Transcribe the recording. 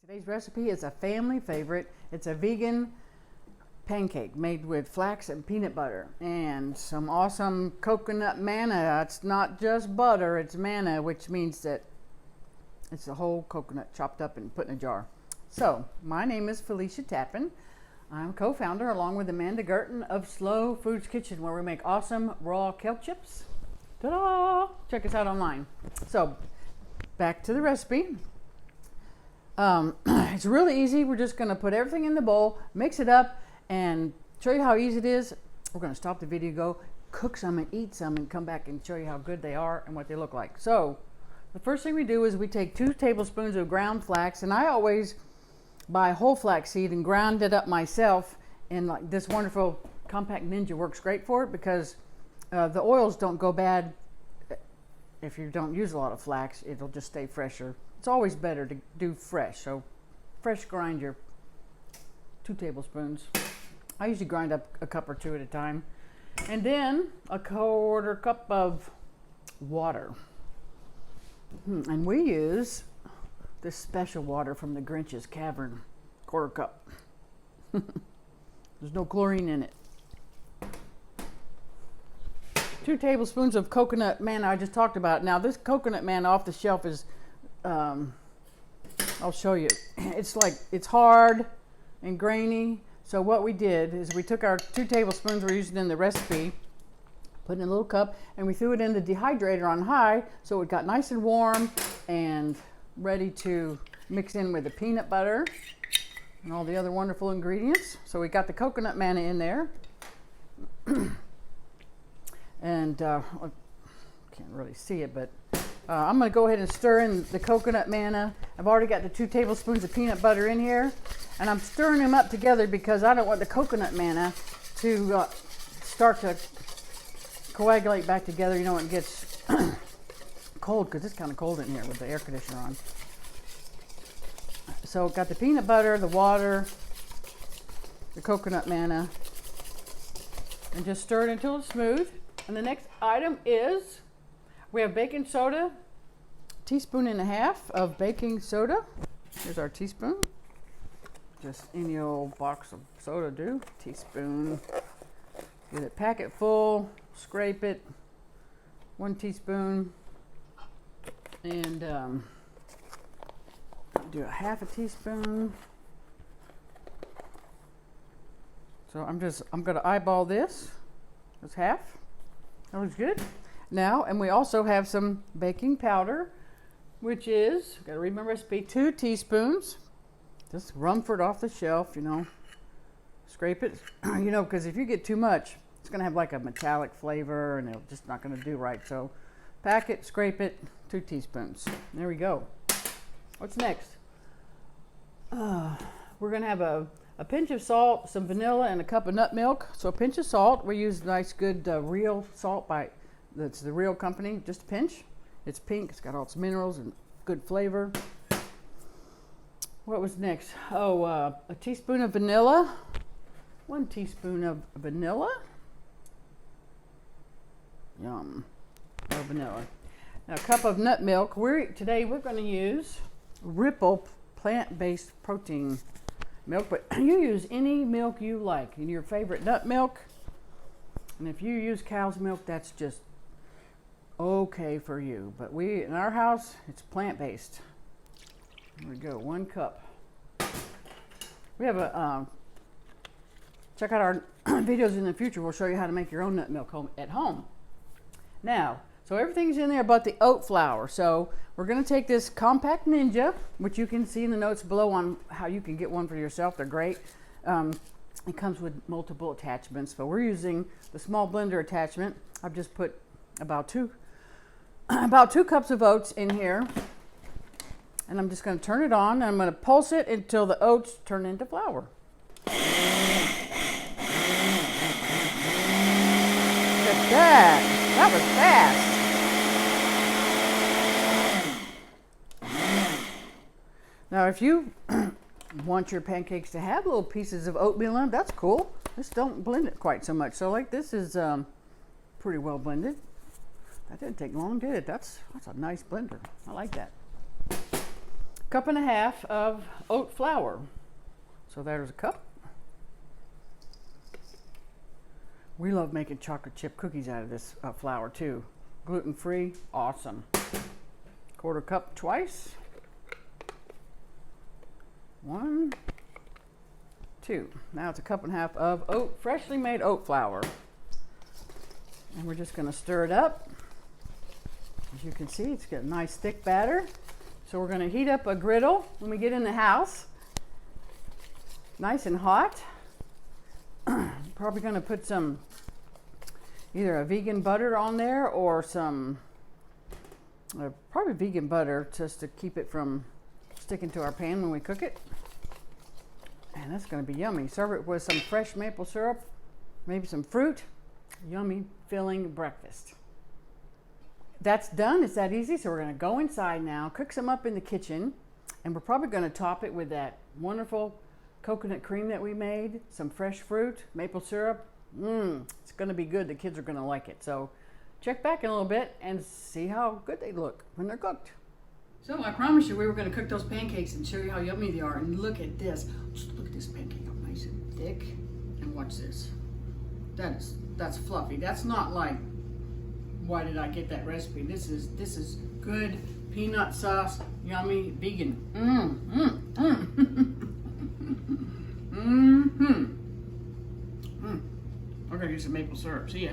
Today's recipe is a family favorite. It's a vegan pancake made with flax and peanut butter and some awesome coconut manna. It's not just butter, it's manna, which means that it's a whole coconut chopped up and put in a jar. So, my name is Felicia Tappan. I'm co-founder along with Amanda Gerton of Slow Foods Kitchen, where we make awesome raw kale chips. Ta-da! Check us out online. So, back to the recipe. It's really easy. We're just going to put everything in the bowl, mix it up, and show you how easy it is. We're going to stop the video, go cook some and eat some, and come back and show you how good they are and what they look like. So the first thing we do is we take 2 tablespoons of ground flax, and I always buy whole flax seed and ground it up myself. And like this wonderful Compact Ninja works great for it because the oils don't go bad if you don't use a lot of flax. It'll just stay fresher. It's always better to do fresh. So fresh grind your 2 tablespoons. I usually grind up a cup or 2 at a time. And then a 1/4 cup of water. And we use this special water from the Grinch's Cavern, 1/4 cup. There's no chlorine in it. 2 tablespoons of coconut manna I just talked about. Now this coconut manna off the shelf is I'll show you. It's hard and grainy. So what we did is we took our 2 tablespoons we're using in the recipe, put in a little cup, and we threw it in the dehydrator on high so it got nice and warm and ready to mix in with the peanut butter and all the other wonderful ingredients. So we got the coconut manna in there. And I can't really see it, but I'm going to go ahead and stir in the coconut manna. I've already got the 2 tablespoons of peanut butter in here, and I'm stirring them up together because I don't want the coconut manna to start to coagulate back together, you know, when it gets cold, because it's kind of cold in here with the air conditioner on. So got the peanut butter, the water, the coconut manna, and just stir it until it's smooth. And the next item is we have baking soda, 1.5 teaspoons of baking soda. Here's our teaspoon. Just any old box of soda do. Teaspoon. Get a packet full, scrape it. 1 teaspoon. And do a 1/2 teaspoon. So I'm gonna eyeball this. That's half. That looks good. Now, and we also have some baking powder, which is, gotta read my recipe, 2 teaspoons. Just Rumford off the shelf, you know. Scrape it, you know, because if you get too much, it's gonna have like a metallic flavor and it's just not gonna do right. So pack it, scrape it, 2 teaspoons. There we go. What's next? We're gonna have a pinch of salt, some vanilla, and a cup of nut milk. So a pinch of salt. We use nice, good real salt that's the real company. Just a pinch. It's pink. It's got all its minerals and good flavor. What was next? Oh, a teaspoon of vanilla. 1 teaspoon of vanilla. Yum. Oh, vanilla. Now a cup of nut milk. Today we're going to use Ripple plant-based protein milk, but you use any milk you like, and your favorite nut milk. And if you use cow's milk, that's just okay for you. But in our house, it's plant-based. Here we go, 1 cup. We have check out our videos in the future. We'll show you how to make your own nut milk at home. Now, so everything's in there but the oat flour. So we're going to take this Compact Ninja, which you can see in the notes below on how you can get one for yourself. They're great. It comes with multiple attachments, but we're using the small blender attachment. I've just put about 2 cups of oats in here, and I'm just going to turn it on, and I'm going to pulse it until the oats turn into flour. Look at that. That was fast. Now, if you want your pancakes to have little pieces of oatmeal in them, that's cool. Just don't blend it quite so much. So like this is pretty well blended. That didn't take long, did it? That's a nice blender. I like that. cup and a half of oat flour. So there's a cup. We love making chocolate chip cookies out of this flour too. Gluten-free, awesome. Quarter cup twice. 1, 2. Now it's a cup and a half of freshly made oat flour. And we're just going to stir it up. As you can see, it's got a nice thick batter. So we're going to heat up a griddle when we get in the house. Nice and hot. Probably going to put some either a vegan butter on there or some probably vegan butter just to keep it from sticking to our pan when we cook it. And that's going to be yummy. Serve it with some fresh maple syrup, maybe some fruit. Yummy filling breakfast. That's done. It's that easy. So we're going to go inside now, cook some up in the kitchen, and we're probably going to top it with that wonderful coconut cream that we made, some fresh fruit, maple syrup. It's going to be good. The kids are going to like it. So check back in a little bit and see how good they look when they're cooked. So I promised you we were going to cook those pancakes and show you how yummy they are. And look at this. Just look at this pancake, how nice and thick. And watch this. That's fluffy. That's not like, why did I get that recipe? This is good peanut sauce, yummy, vegan. We're gonna do some maple syrup. See ya.